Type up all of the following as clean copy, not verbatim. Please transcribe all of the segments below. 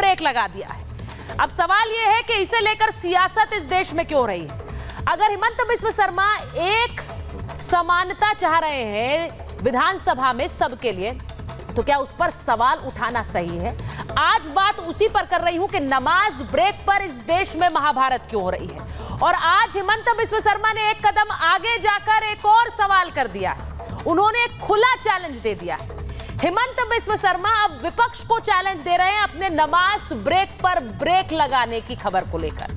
Break लगा दिया है। अब सवाल यह है कि इसे लेकर सियासत इस देश में क्यों हो रही है। अगर हिमंत बिस्व शर्मा एक समानता चाह रहे हैं विधानसभा में सबके लिए, तो क्या उस पर सवाल उठाना सही है? आज बात उसी पर कर रही हूं कि नमाज ब्रेक पर इस देश में महाभारत क्यों हो रही है। और आज हिमंत बिस्व शर्मा ने एक कदम आगे जाकर एक और सवाल कर दिया है। उन्होंने एक खुला चैलेंज दे दिया है। हिमंत बिस्व शर्मा अब विपक्ष को चैलेंज दे रहे हैं अपने नमाज ब्रेक पर ब्रेक लगाने की खबर को लेकर।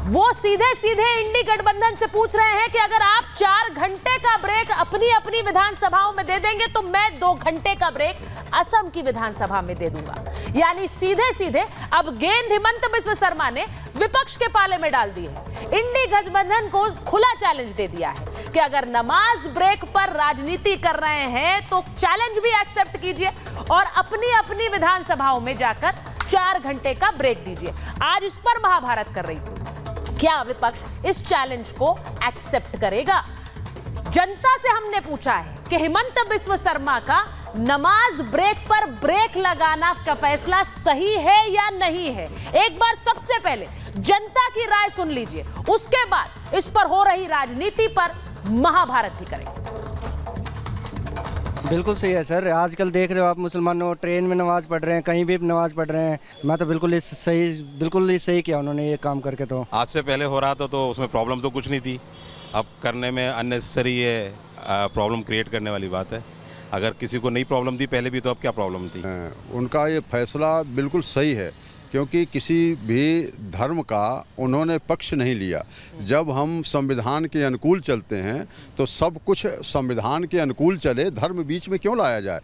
वो सीधे सीधे इंडी गठबंधन से पूछ रहे हैं कि अगर आप 4 घंटे का ब्रेक अपनी अपनी विधानसभाओं में दे देंगे तो मैं 2 घंटे का ब्रेक असम की विधानसभा में दे दूंगा। यानी सीधे सीधे अब गेंद हिमंत बिस्व शर्मा ने विपक्ष के पाले में डाल दी है। इंडी गठबंधन को खुला चैलेंज दे दिया है कि अगर नमाज ब्रेक पर राजनीति कर रहे हैं तो चैलेंज भी एक्सेप्ट कीजिए और अपनी अपनी विधानसभाओं में जाकर 4 घंटे का ब्रेक दीजिए। आज इस पर महाभारत कर रही थी। क्या विपक्ष इस चैलेंज को एक्सेप्ट करेगा? जनता से हमने पूछा है कि हिमंत बिस्व शर्मा का नमाज ब्रेक पर ब्रेक लगाना का फैसला सही है या नहीं है। एक बार सबसे पहले जनता की राय सुन लीजिए, उसके बाद इस पर हो रही राजनीति पर महाभारत भी करेंगे। बिल्कुल सही है सर। आजकल देख रहे हो आप, मुसलमानों ट्रेन में नमाज पढ़ रहे हैं, कहीं भी नमाज पढ़ रहे हैं। मैं तो बिल्कुल ही सही किया उन्होंने ये काम करके। तो आज से पहले हो रहा था तो उसमें प्रॉब्लम तो कुछ नहीं थी, अब करने में अननेसेसरी ये प्रॉब्लम क्रिएट करने वाली बात है। अगर किसी को नई प्रॉब्लम थी पहले भी तो अब क्या प्रॉब्लम थी? उनका ये फैसला बिल्कुल सही है, क्योंकि किसी भी धर्म का उन्होंने पक्ष नहीं लिया। जब हम संविधान के अनुकूल चलते हैं तो सब कुछ संविधान के अनुकूल चले, धर्म बीच में क्यों लाया जाए?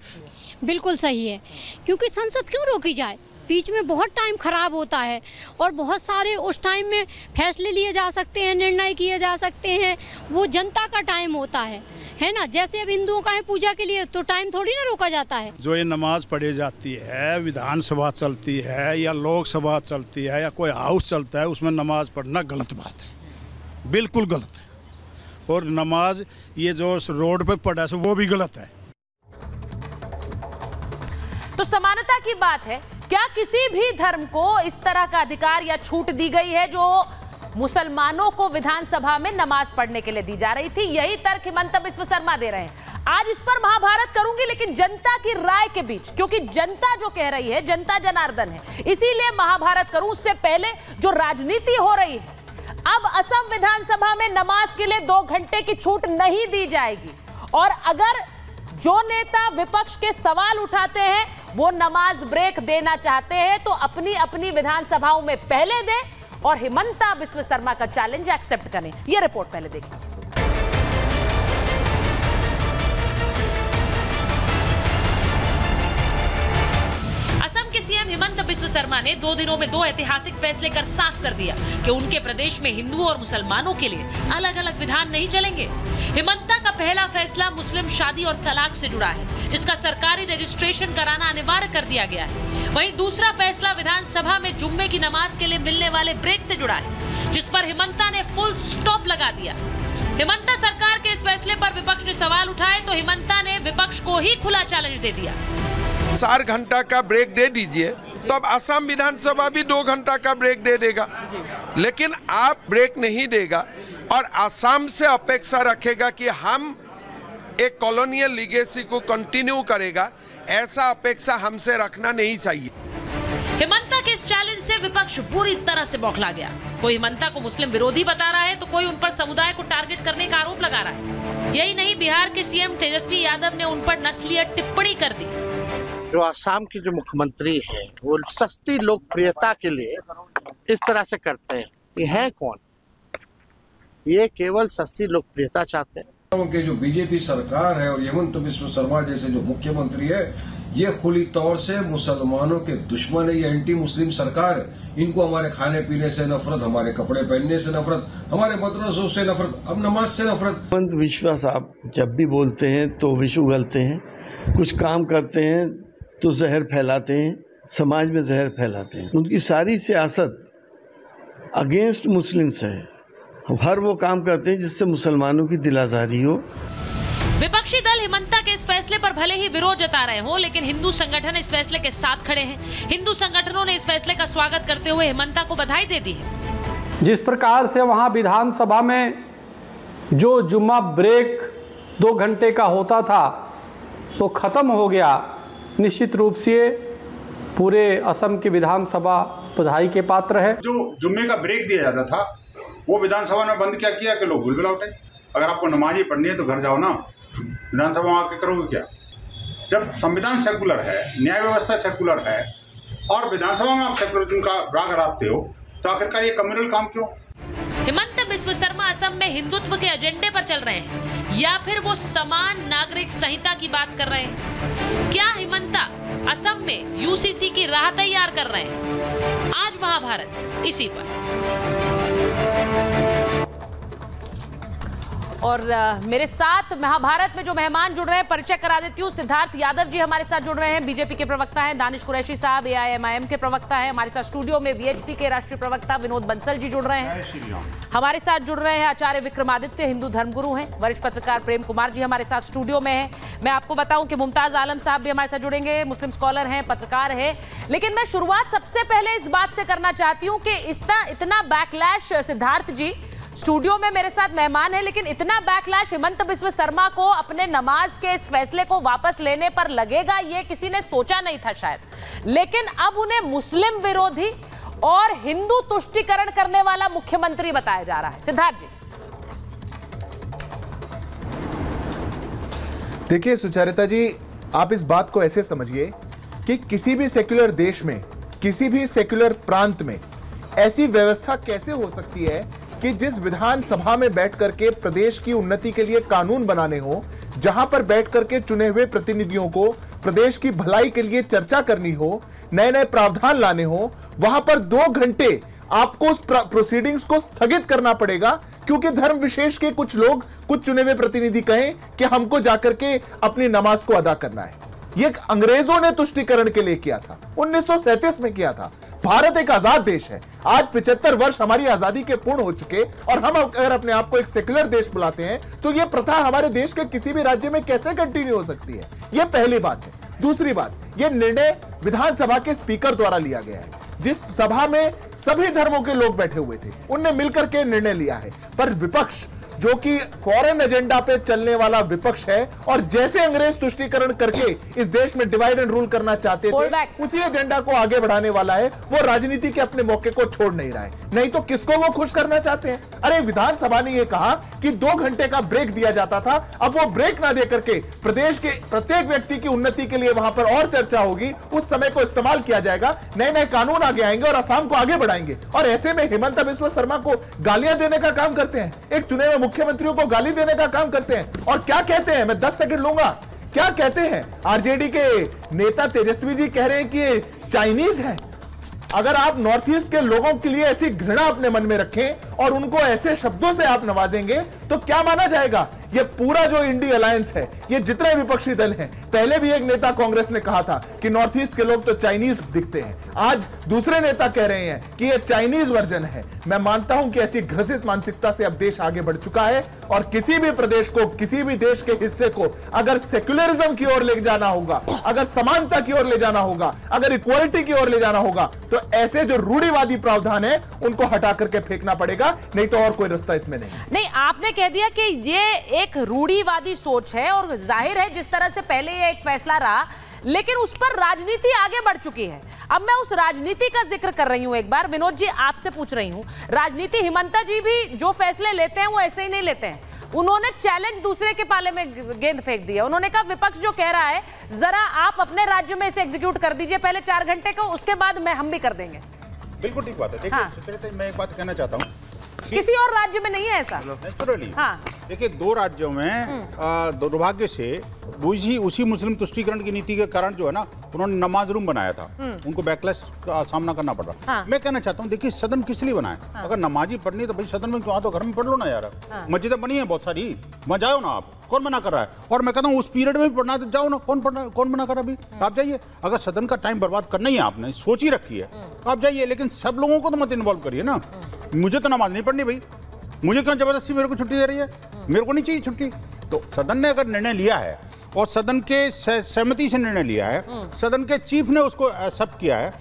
बिल्कुल सही है, क्योंकि संसद क्यों रोकी जाए? बीच में बहुत टाइम खराब होता है और बहुत सारे उस टाइम में फैसले लिए जा सकते हैं, निर्णय किए जा सकते हैं। वो जनता का टाइम होता है ना। जैसे अब हिंदुओं का है पूजा के लिए, तो टाइम थोड़ी ना रोका जाता है। जो ये नमाज पढ़ी जाती है, विधानसभा चलती है या लोकसभा चलती है या कोई हाउस चलता है, उसमें नमाज पढ़ना गलत बात है, बिल्कुल गलत है। और नमाज ये जो रोड पे पढ़ा है वो भी गलत है। तो समानता की बात है, क्या किसी भी धर्म को इस तरह का अधिकार या छूट दी गई है जो मुसलमानों को विधानसभा में नमाज पढ़ने के लिए दी जा रही थी? यही तर्क हिमंत बिस्व शर्मा दे रहे हैं। आज इस पर महाभारत करूंगी, लेकिन जनता की राय के बीच, क्योंकि जनता जो कह रही है, जनता जनार्दन है, इसीलिए महाभारत करूं। उससे पहले जो राजनीति हो रही है, अब असम विधानसभा में नमाज के लिए 2 घंटे की छूट नहीं दी जाएगी। और अगर जो नेता विपक्ष के सवाल उठाते हैं वो नमाज ब्रेक देना चाहते हैं तो अपनी अपनी विधानसभाओं में पहले दें और हिमंता बिस्व शर्मा का चैलेंज एक्सेप्ट करें। ये रिपोर्ट पहले देखिए। असम के सीएम हिमंत बिस्व शर्मा ने 2 दिनों में 2 ऐतिहासिक फैसले कर साफ कर दिया कि उनके प्रदेश में हिंदुओं और मुसलमानों के लिए अलग अलग विधान नहीं चलेंगे। हिमंता का पहला फैसला मुस्लिम शादी और तलाक से जुड़ा है, जिसका सरकारी रजिस्ट्रेशन कराना अनिवार्य कर दिया गया है। वहीं दूसरा फैसला विधानसभा में जुम्मे की नमाज के लिए मिलने वाले ब्रेक से जुड़ा है, जिस पर हिमंता ने फुल स्टॉप लगा दिया। हिमंता सरकार के इस फैसले पर विपक्ष ने सवाल उठाए तो हिमंता ने विपक्ष को ही खुला चैलेंज दे दिया। 4 घंटा का ब्रेक दे दीजिए तो अब असम विधानसभा भी 2 घंटा का ब्रेक दे देगा, लेकिन आप ब्रेक नहीं देगा और असम से अपेक्षा रखेगा कि हम एक कॉलोनियल लीगेसी को कंटिन्यू करेगा, ऐसा अपेक्षा हमसे रखना नहीं चाहिए। हिमंता के इस चैलेंज से विपक्ष पूरी तरह से बौखला गया। कोई हिमंता को मुस्लिम विरोधी बता रहा है तो कोई उन पर समुदाय को टारगेट करने का आरोप लगा रहा है। यही नहीं, बिहार के सीएम तेजस्वी यादव ने उन पर नस्लीय टिप्पणी कर दी। जो असम की जो मुख्यमंत्री है वो सस्ती लोकप्रियता के लिए इस तरह से करते हैं। ये है कौन? ये केवल सस्ती लोकप्रियता चाहते हैं। के जो बीजेपी सरकार है और हिमंत बिस्व शर्मा जैसे जो मुख्यमंत्री है, ये खुली तौर से मुसलमानों के दुश्मन है। ये एंटी मुस्लिम सरकार है। इनको हमारे खाने पीने से नफरत, हमारे कपड़े पहनने से नफरत, हमारे मदरसों से नफरत, अब नमाज से नफरत। हिमंत बिस्व साहब जब भी बोलते हैं तो विष उगलते हैं, कुछ काम करते हैं तो जहर फैलाते हैं, समाज में जहर फैलाते हैं। उनकी सारी सियासत अगेंस्ट मुस्लिम्स है। हर वो काम करते हैं जिससे मुसलमानों की दिल आज़ारी हो। विपक्षी दल हिमंता के इस फैसले पर भले ही विरोध जता रहे हो, लेकिन हिंदू संगठन इस फैसले के साथ खड़े हैं। हिंदू संगठनों ने इस फैसले का स्वागत करते हुए हिमंता को बधाई दे दी है। जिस प्रकार से वहां विधानसभा में जो जुम्मा ब्रेक 2 घंटे का होता था वो खत्म हो गया, निश्चित रूप से पूरे असम की विधानसभा बधाई के पात्र है। जो जुम्मे का ब्रेक दिया जाता था वो विधानसभा ने बंद क्या किया कि लोग बुलबुला उठे। अगर आपको नमाज ही पढ़नी है तो घर जाओ ना, विधानसभा में आके करोगे क्या? जब संविधान सेकुलर है, न्याय व्यवस्था सेकुलर है और विधानसभा में आप सेकुलरिज्म का राग हराते हो, तो आखिरकार ये कम्युनल काम क्यों? हिमंत बिस्व शर्मा असम में हिंदुत्व के एजेंडे पर चल रहे हैं या फिर वो समान नागरिक संहिता की बात कर रहे हैं? क्या हिमंता असम में यूसीसी की राह तैयार कर रहे हैं? आज महाभारत इसी पर। और मेरे साथ महाभारत में जो मेहमान जुड़ रहे हैं परिचय करा देती हूँ। सिद्धार्थ यादव जी हमारे साथ जुड़ रहे हैं, बीजेपी के प्रवक्ता हैं। दानिश कुरैशी साहब AIMIM के प्रवक्ता हैं। हमारे साथ स्टूडियो में VHP के राष्ट्रीय प्रवक्ता विनोद बंसल जी जुड़ रहे हैं। हमारे साथ जुड़ रहे हैं आचार्य विक्रमादित्य, हिंदू धर्मगुरु हैं। वरिष्ठ पत्रकार प्रेम कुमार जी हमारे साथ स्टूडियो में हैं। मैं आपको बताऊं कि मुमताज आलम साहब भी हमारे साथ जुड़ेंगे, मुस्लिम स्कॉलर हैं, पत्रकार हैं। लेकिन मैं शुरुआत सबसे पहले इस बात से करना चाहती हूँ कि इतना बैकलैश, सिद्धार्थ जी स्टूडियो में मेरे साथ मेहमान है, लेकिन इतना बैकलैश हिमंत बिस्व शर्मा को अपने नमाज के इस फैसले को वापस लेने पर लगेगा, ये किसी ने सोचा नहीं था शायद। लेकिन अब उन्हें मुस्लिम विरोधी और हिंदू तुष्टीकरण करने वाला मुख्यमंत्री बताया जा रहा है। सिद्धार्थ जी। देखिए सुचारिता जी, आप इस बात को ऐसे समझिए कि किसी भी सेक्युलर देश में, किसी भी सेक्युलर प्रांत में ऐसी व्यवस्था कैसे हो सकती है कि जिस विधानसभा में बैठ करके प्रदेश की उन्नति के लिए कानून बनाने हो, जहां पर बैठ करके चुने हुए प्रतिनिधियों को प्रदेश की भलाई के लिए चर्चा करनी हो, नए नए प्रावधान लाने हो, वहां पर 2 घंटे आपको उस प्रोसीडिंग्स को स्थगित करना पड़ेगा क्योंकि धर्म विशेष के कुछ लोग, कुछ चुने हुए प्रतिनिधि कहें कि हमको जाकर के अपनी नमाज को अदा करना है। ये अंग्रेजों ने तुष्टीकरण के लिए किया था, 1937 में किया था। भारत एक आजाद देश है। आज 75 वर्ष हमारी आजादी के पूर्ण हो चुके और हम अगर अपने आप को एक सेक्युलर देश बुलाते हैं तो यह प्रथा हमारे देश के किसी भी राज्य में कैसे कंटिन्यू हो सकती है? यह पहली बात है। दूसरी बात, यह निर्णय विधानसभा के स्पीकर द्वारा लिया गया है, जिस सभा में सभी धर्मों के लोग बैठे हुए थे, उनने मिलकर के निर्णय लिया है। पर विपक्ष, जो कि फॉरेन एजेंडा पे चलने वाला विपक्ष है और जैसे अंग्रेज तुष्टीकरण करके इस देश में डिवाइड एंड रूल करना चाहते थे, उसी एजेंडा को आगे बढ़ाने वाला है। वो राजनीति के अपने मौके को छोड़ नहीं रहा है। नहीं तो किसको वो खुश करना चाहते हैं? अरे विधानसभा ने ये कहा कि 2 घंटे का ब्रेक दिया जाता था, अब वो ब्रेक ना दे करके प्रदेश के प्रत्येक व्यक्ति की उन्नति के लिए वहां पर और चर्चा होगी, उस समय को इस्तेमाल किया जाएगा, नए नए कानून आगे आएंगे और असम को आगे बढ़ाएंगे। और ऐसे में हिमंत बिस्व शर्मा को गालियां देने का काम करते हैं, एक चुने हुए मुख्यमंत्रियों को गाली देने का काम करते हैं। और क्या कहते हैं, मैं 10 सेकंड लूंगा, क्या कहते हैं? आरजेडी के नेता तेजस्वी जी कह रहे हैं कि ये चाइनीज है। अगर आप नॉर्थ ईस्ट के लोगों के लिए ऐसी घृणा अपने मन में रखें और उनको ऐसे शब्दों से आप नवाजेंगे तो क्या माना जाएगा? ये पूरा जो इंडी अलायंस है, ये जितने विपक्षी दल हैं, पहले भी एक नेता कांग्रेस ने कहा था कि नॉर्थ ईस्ट के लोग तो चाइनीज दिखते हैं, आज दूसरे नेता कह रहे हैं कि ये चाइनीज वर्जन है। मैं मानता हूं कि ऐसी घृणित मानसिकता से अब देश आगे बढ़ चुका है और किसी भी प्रदेश को, किसी भी देश के हिस्से को अगर सेक्युलरिज्म की ओर ले जाना होगा, अगर समानता की ओर ले जाना होगा, अगर इक्वालिटी की ओर ले जाना होगा, तो ऐसे जो रूढ़िवादी प्रावधान है उनको हटा करके फेंकना पड़ेगा, नहीं तो और कोई रास्ता इसमें नहीं। आपने कह दिया कि ये एक रूढ़िवादी सोच है और जाहिर है जिस तरह से पहले ये एक फैसला रहा, लेकिन उस पर राजनीति आगे बढ़ चुकी है। अब मैं उस राजनीति का जिक्र कर रही हूं। एक बार विनोद जी आपसे पूछ रही हूं, राजनीति, हिमंता जी भी जो फैसले लेते हैं वो ऐसे ही नहीं लेते हैं। उन्होंने चैलेंज दूसरे के पाले में गेंद फेंक दिया। उन्होंने कहा विपक्ष जो कह रहा है जरा आप अपने राज्य में इसे एग्जीक्यूट कर दीजिए पहले 4 घंटे को, उसके बाद हम भी कर देंगे। बिल्कुल ठीक बात है। देखिए सुचरिता, मैं एक बात कहना चाहता हूँ, किसी और राज्य में नहीं है ऐसा। नेचुरली देखिए, 2 राज्यों में दुर्भाग्य से उसी मुस्लिम तुष्टीकरण की नीति के कारण जो है ना, उन्होंने नमाज रूम बनाया था, उनको बैकलैश का सामना करना पड़ रहा। मैं कहना चाहता हूँ, देखिए सदन किस लिए बनाया? अगर नमाज ही पढ़नी तो भाई सदन में क्यों? तो घर में पढ़ लो ना यार, मस्जिदें बनी है बहुत सारी, वहाँ जाओ ना आप, कौन मना कर रहा है? और मैं कहता हूँ उस पीरियड में भी पढ़ना तो जाओ ना, कौन मना कर रहा? अभी आप जाइए, अगर सदन का टाइम बर्बाद करना ही आपने सोच ही रखी है आप जाइए, लेकिन सब लोगों को तो मत इन्वॉल्व करिए ना। मुझे तो नमाज नहीं पढ़नी भाई, मुझे क्यों जबरदस्ती मेरे को छुट्टी दे रही है? मेरे को नहीं चाहिए छुट्टी। तो सदन ने अगर निर्णय लिया है और सदन के सहमति से निर्णय लिया है, सदन के चीफ ने उसको एक्सेप्ट किया है,